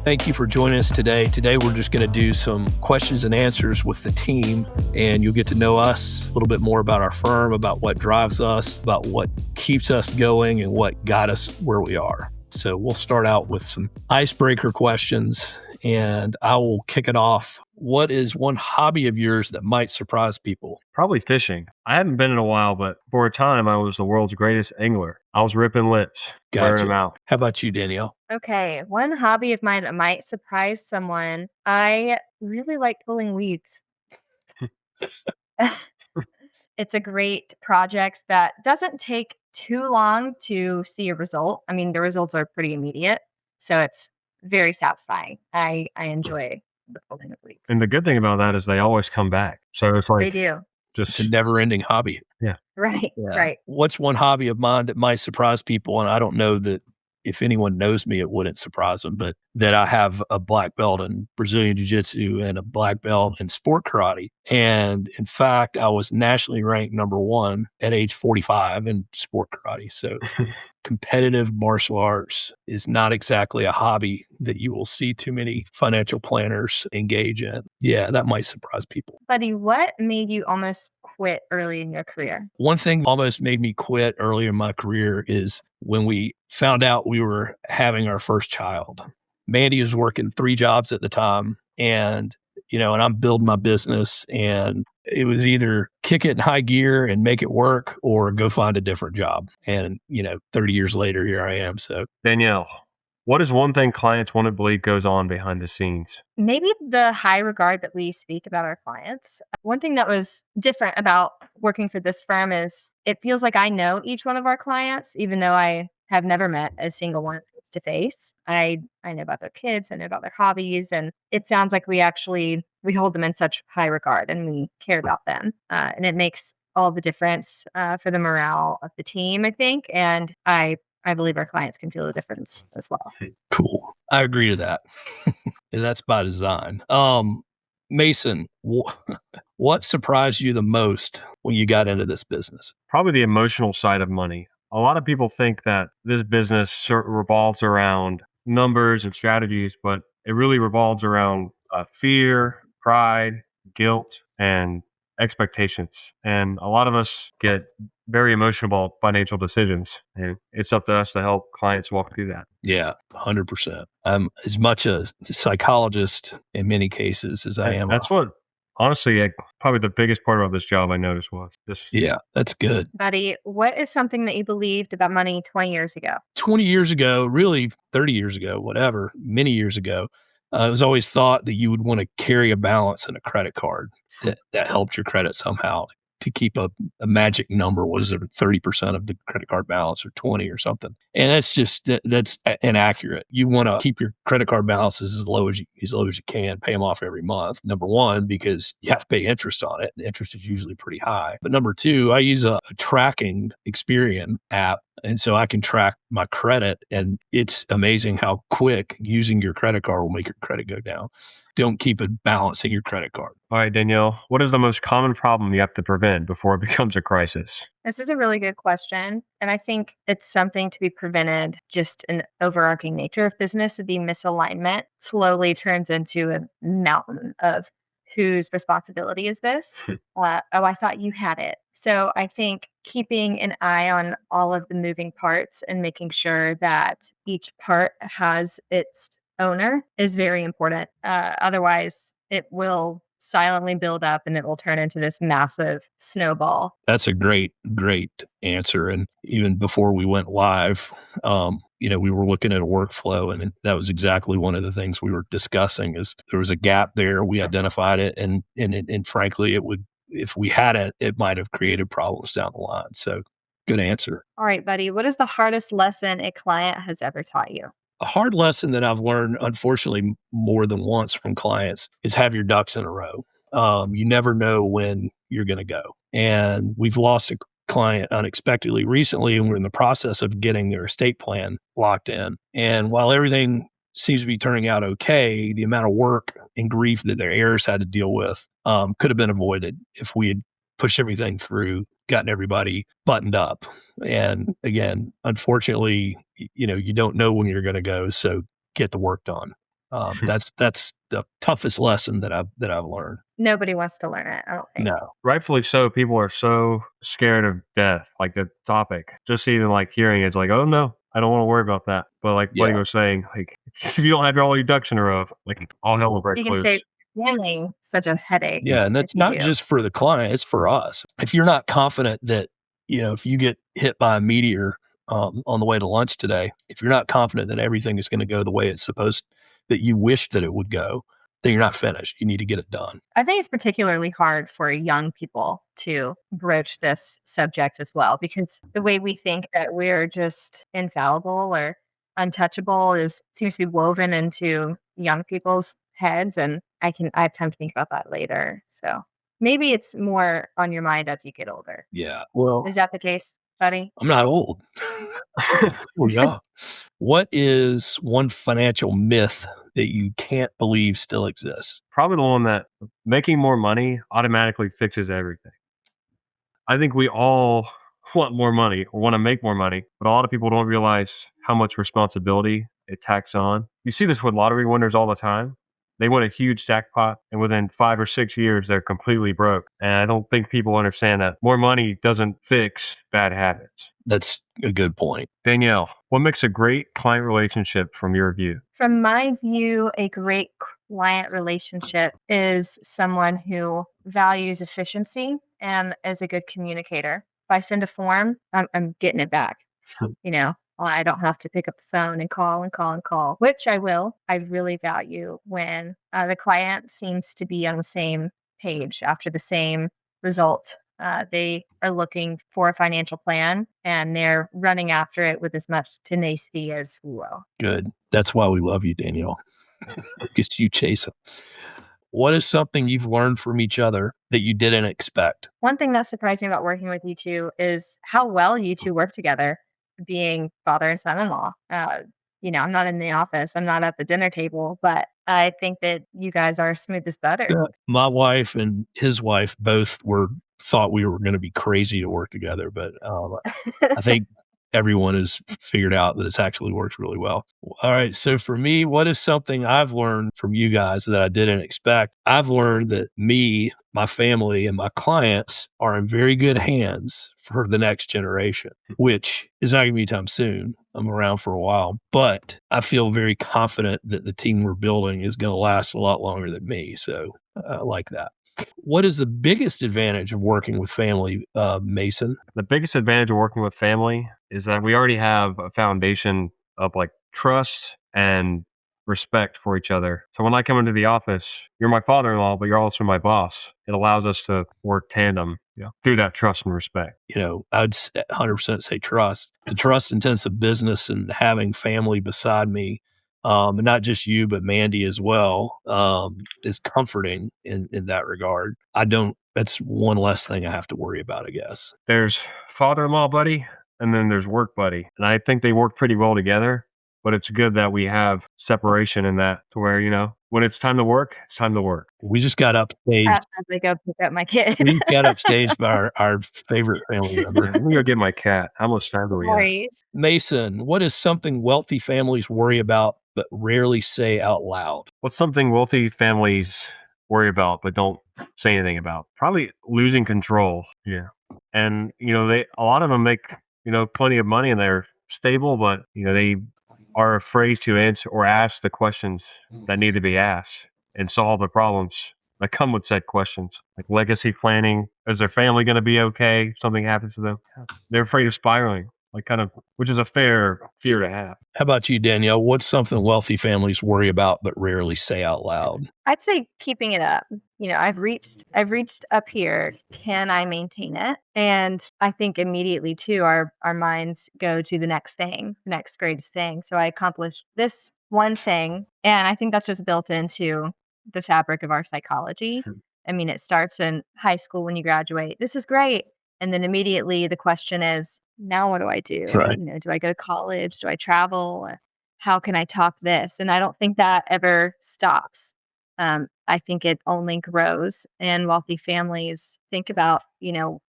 Thank you for joining us today. Today, we're just going to do some questions and answers with the team, and you'll get to know us a little bit more about our firm, about what drives us, about what keeps us going, and what got us where we are. So we'll start out with some icebreaker questions, and I will kick it off. What is one hobby of yours that might surprise people? Probably fishing. I haven't been in a while, but for a time, I was the world's greatest angler. I was ripping lips, wearing them out. How about you, Danielle? Okay, one hobby of mine that might surprise someone. I really like pulling weeds. It's a great project that doesn't take too long to see a result. I mean, the results are pretty immediate, so it's very satisfying. I enjoy the pulling of weeds. And the good thing about that is they always come back. So it's like They do. It's a never-ending hobby. Yeah. Right, right. What's one hobby of mine that might surprise people? And I don't know that if anyone knows me, it wouldn't surprise them, but that I have a black belt in Brazilian Jiu-Jitsu and a black belt in sport karate. And in fact, I was nationally ranked number 1 at age 45 in sport karate. So competitive martial arts is not exactly a hobby that you will see too many financial planners engage in. Yeah, that might surprise people. Buddy, what made you almost quit early in your career? One thing almost made me quit early in my career is when we found out we were having our first child. Mandy was working 3 jobs at the time, and I'm building my business, and it was either kick it in high gear and make it work or go find a different job. And, 30 years later, here I am. So Danielle, what is one thing clients want to believe goes on behind the scenes? Maybe the high regard that we speak about our clients. One thing that was different about working for this firm is it feels like I know each one of our clients, even though I have never met a single one face to face. I know about their kids, I know about their hobbies, and it sounds like we hold them in such high regard and we care about them. And it makes all the difference for the morale of the team, I think. And I believe our clients can feel the difference as well. Cool. I agree to that. And that's by design. Mason, what surprised you the most when you got into this business? Probably the emotional side of money. A lot of people think that this business revolves around numbers and strategies, but it really revolves around fear, pride, guilt, and expectations. And a lot of us get very emotional about financial decisions, and it's up to us to help clients walk through that. Yeah, 100%. I'm as much a psychologist in many cases as I am. That's what, honestly, probably the biggest part about this job I noticed was this. Yeah, that's good. Buddy, what is something that you believed about money 20 years ago? 20 years ago, really 30 years ago, whatever, many years ago, it was always thought that you would want to carry a balance in a credit card that helped your credit somehow. To keep a magic number, was it 30% of the credit card balance or 20 or something? And that's inaccurate. You want to keep your credit card balances as low as you can, pay them off every month. Number one, because you have to pay interest on it. The interest is usually pretty high. But number two, I use a tracking Experian app. And so I can track my credit, and it's amazing how quick using your credit card will make your credit go down. Don't keep a balance in your credit card. All right, Danielle, what is the most common problem you have to prevent before it becomes a crisis? This is a really good question. And I think it's something to be prevented. Just an overarching nature of business would be misalignment. Slowly turns into a mountain of whose responsibility is this? I thought you had it. So I think keeping an eye on all of the moving parts and making sure that each part has its owner is very important. Otherwise, it will silently build up and it will turn into this massive snowball. That's a great answer. And even before we went live, we were looking at a workflow, and that was exactly one of the things we were discussing. Is there was a gap there. We identified it, and frankly, if we had it, it might have created problems down the line. So, good answer. All right, buddy. What is the hardest lesson a client has ever taught you? A hard lesson that I've learned, unfortunately, more than once from clients is have your ducks in a row. You never know when you're going to go. And we've lost a client unexpectedly recently, and we're in the process of getting their estate plan locked in. And while everything seems to be turning out okay, the amount of work and grief that their heirs had to deal with could have been avoided if we had pushed everything through, gotten everybody buttoned up. And again, unfortunately, you don't know when you're going to go, so get the work done. That's the toughest lesson that I've learned. Nobody wants to learn it, I don't think. No. Rightfully so, people are so scared of death, like the topic. Just even like hearing it's like, oh no, I don't want to worry about that. But like Buddy Yeah. was saying, like if you don't have all your ducks in a row, like all hell will break You can loose. save family such a headache. Yeah, and if that's you not do. just for the client, it's for us. If you're not confident that, if you get hit by a meteor on the way to lunch today, if you're not confident that everything is going to go the way it's supposed, that you wish that it would go, then you're not finished. You need to get it done. I think it's particularly hard for young people to broach this subject as well, because the way we think that we're just infallible or untouchable seems to be woven into young people's heads, and I have time to think about that later. So maybe it's more on your mind as you get older. Yeah. Well, Is that the case, buddy? I'm not old. Well, yeah. What is one financial myth that you can't believe still exists? Probably the one that making more money automatically fixes everything. I think we all want more money or want to make more money, but a lot of people don't realize how much responsibility it tacks on. You see this with lottery winners all the time. They win a huge jackpot, and within 5 or 6 years, they're completely broke. And I don't think people understand that more money doesn't fix bad habits. That's a good point. Danielle, what makes a great client relationship from your view? From my view, a great client relationship is someone who values efficiency and is a good communicator. If I send a form, I'm getting it back. I don't have to pick up the phone and call, which I will. I really value when the client seems to be on the same page after the same result. They are looking for a financial plan and they're running after it with as much tenacity as we will. Good. That's why we love you, Danielle, because you chase them. What is something you've learned from each other that you didn't expect? One thing that surprised me about working with you two is how well you two work together, being father and son-in-law. I'm not in the office, I'm not at the dinner table, but I think that you guys are smooth as butter. My wife and his wife both thought we were going to be crazy to work together, but I think everyone has figured out that it's actually works really well. All right. So for me, what is something I've learned from you guys that I didn't expect? I've learned that me, my family, and my clients are in very good hands for the next generation, which is not going to be anytime soon. I'm around for a while, but I feel very confident that the team we're building is going to last a lot longer than me. So I like that. What is the biggest advantage of working with family, Mason? The biggest advantage of working with family is that we already have a foundation of like trust and respect for each other. So when I come into the office, you're my father-in-law, but you're also my boss. It allows us to work tandem through that trust and respect. I'd 100% say trust. The trust-intensive business and having family beside me, and not just you, but Mandy as well, is comforting in that regard. That's one less thing I have to worry about, I guess. There's father-in-law buddy, and then there's work buddy. And I think they work pretty well together, but it's good that we have separation in that to where, when it's time to work, it's time to work. We just got upstaged. As I go pick up my kid. We just got upstaged by our favorite family member. I'm going to get my cat. How much time do we have? Right. Mason, what is something wealthy families worry about but rarely say out loud? What's something wealthy families worry about but don't say anything about? Probably losing control. Yeah. And, a lot of them make, plenty of money and they're stable, but, they are afraid to answer or ask the questions that need to be asked and solve the problems that come with said questions, like legacy planning. Is their family going to be okay if something happens to them? They're afraid of spiraling, which is a fair fear to have. How about you, Danielle? What's something wealthy families worry about but rarely say out loud? I'd say keeping it up. I've reached up here. Can I maintain it? And I think immediately too, our minds go to the next thing, the next greatest thing. So I accomplished this one thing, and I think that's just built into the fabric of our psychology. I mean, it starts in high school when you graduate. This is great. And then immediately the question is, now what do I do? Right. Do I go to college? Do I travel? How can I top this? And I don't think that ever stops. I think it only grows, and wealthy families think about,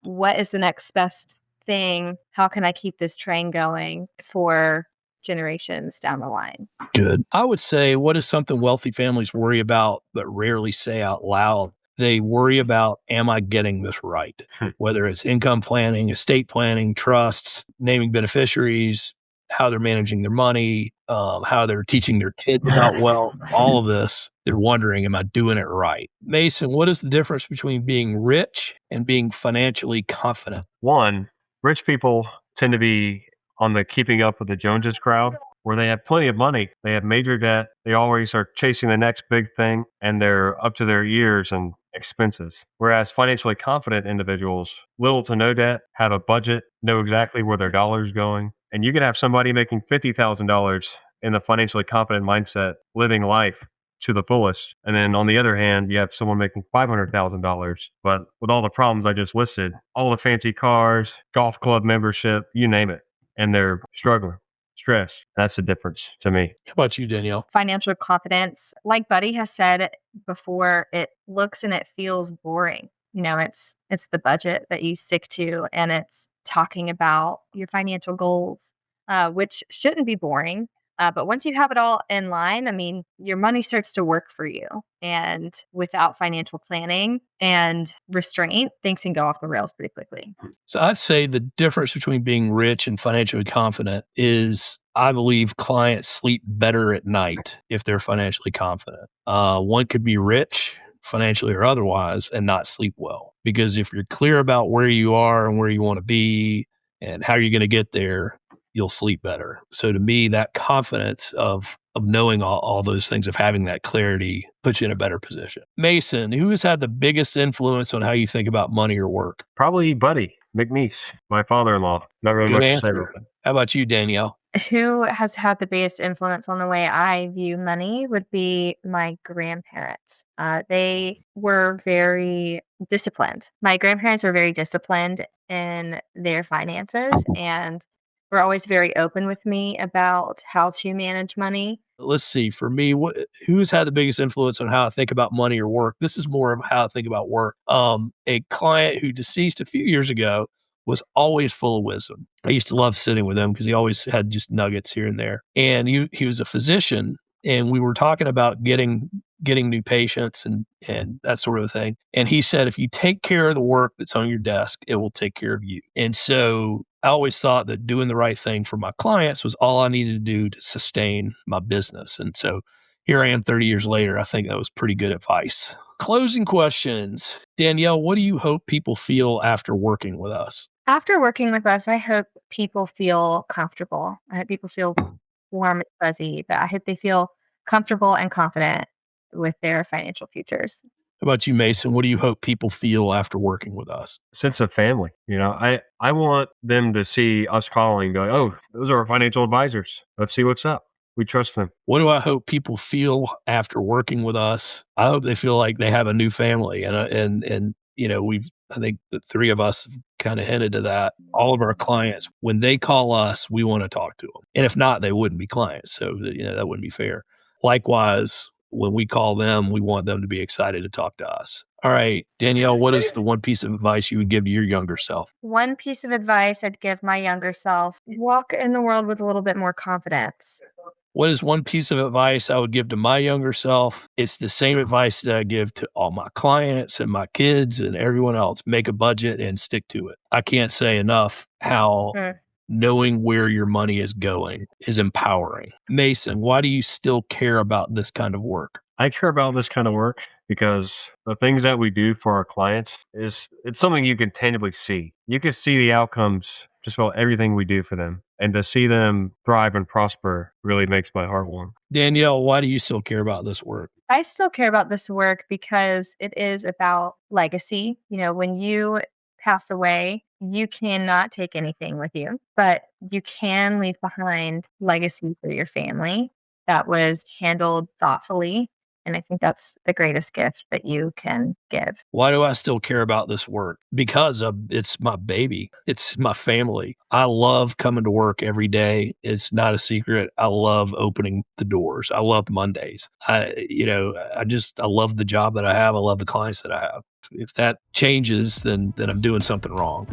what is the next best thing? How can I keep this train going for generations down the line. Good. I would say, what is something wealthy families worry about but rarely say out loud? They worry about, am I getting this right? Whether it's income planning, estate planning, trusts, naming beneficiaries, how they're managing their money, how they're teaching their kids about wealth, all of this, they're wondering, am I doing it right? Mason, what is the difference between being rich and being financially confident? One, rich people tend to be on the keeping up with the Joneses crowd, where they have plenty of money. They have major debt. They always are chasing the next big thing, and they're up to their ears in expenses. Whereas financially confident individuals, little to no debt, have a budget, know exactly where their dollar's going. And you can have somebody making $50,000 in the financially confident mindset, living life to the fullest. And then on the other hand, you have someone making $500,000, but with all the problems I just listed, all the fancy cars, golf club membership, you name it, and they're struggling, stressed. That's the difference to me. How about you, Danielle? Financial confidence, like Buddy has said before, it looks and it feels boring. It's the budget that you stick to, and it's talking about your financial goals, which shouldn't be boring. But once you have it all in line, your money starts to work for you. And without financial planning and restraint, things can go off the rails pretty quickly. So I'd say the difference between being rich and financially confident is, I believe clients sleep better at night if they're financially confident. One could be rich, financially or otherwise, and not sleep well. Because if you're clear about where you are and where you want to be and how you're going to get there, you'll sleep better. So to me, that confidence of knowing all those things, of having that clarity, puts you in a better position. Mason, who has had the biggest influence on how you think about money or work? Probably Buddy McNeese, my father-in-law. Not really Good much answer. to say about that. How about you, Danielle? Who has had the biggest influence on the way I view money would be my grandparents. They were very disciplined. My grandparents were very disciplined in their finances and were always very open with me about how to manage money. Let's see. For me, who's had the biggest influence on how I think about money or work? This is more of how I think about work. A client who deceased a few years ago was always full of wisdom. I used to love sitting with him because he always had just nuggets here and there. And he was a physician, and we were talking about getting new patients and that sort of thing. And he said, if you take care of the work that's on your desk, it will take care of you. And so I always thought that doing the right thing for my clients was all I needed to do to sustain my business. And so here I am 30 years later. I think that was pretty good advice. Closing questions. Danielle, what do you hope people feel after working with us? After working with us, I hope people feel comfortable. I hope people feel warm and fuzzy, but I hope they feel comfortable and confident with their financial futures. How about you, Mason? What do you hope people feel after working with us? Sense of family. I want them to see us calling and go, oh, those are our financial advisors. Let's see what's up. We trust them. What do I hope people feel after working with us? I hope they feel like they have a new family. And I think the three of us kind of hinted to that. All of our clients, when they call us, we want to talk to them. And if not, they wouldn't be clients. So, that wouldn't be fair. Likewise, when we call them, we want them to be excited to talk to us. All right, Danielle, what is the one piece of advice you would give to your younger self? One piece of advice I'd give my younger self: walk in the world with a little bit more confidence. What is one piece of advice I would give to my younger self? It's the same advice that I give to all my clients and my kids and everyone else. Make a budget and stick to it. I can't say enough how knowing where your money is going is empowering. Mason, why do you still care about this kind of work? I care about this kind of work because the things that we do for our clients it's something you can tangibly see. You can see the outcomes, just about everything we do for them. And to see them thrive and prosper really makes my heart warm. Danielle, why do you still care about this work? I still care about this work because it is about legacy. When you pass away, you cannot take anything with you, but you can leave behind legacy for your family that was handled thoughtfully. And I think that's the greatest gift that you can give. Why do I still care about this work? Because it's my baby. It's my family. I love coming to work every day. It's not a secret. I love opening the doors. I love Mondays. I love the job that I have. I love the clients that I have. If that changes, then I'm doing something wrong.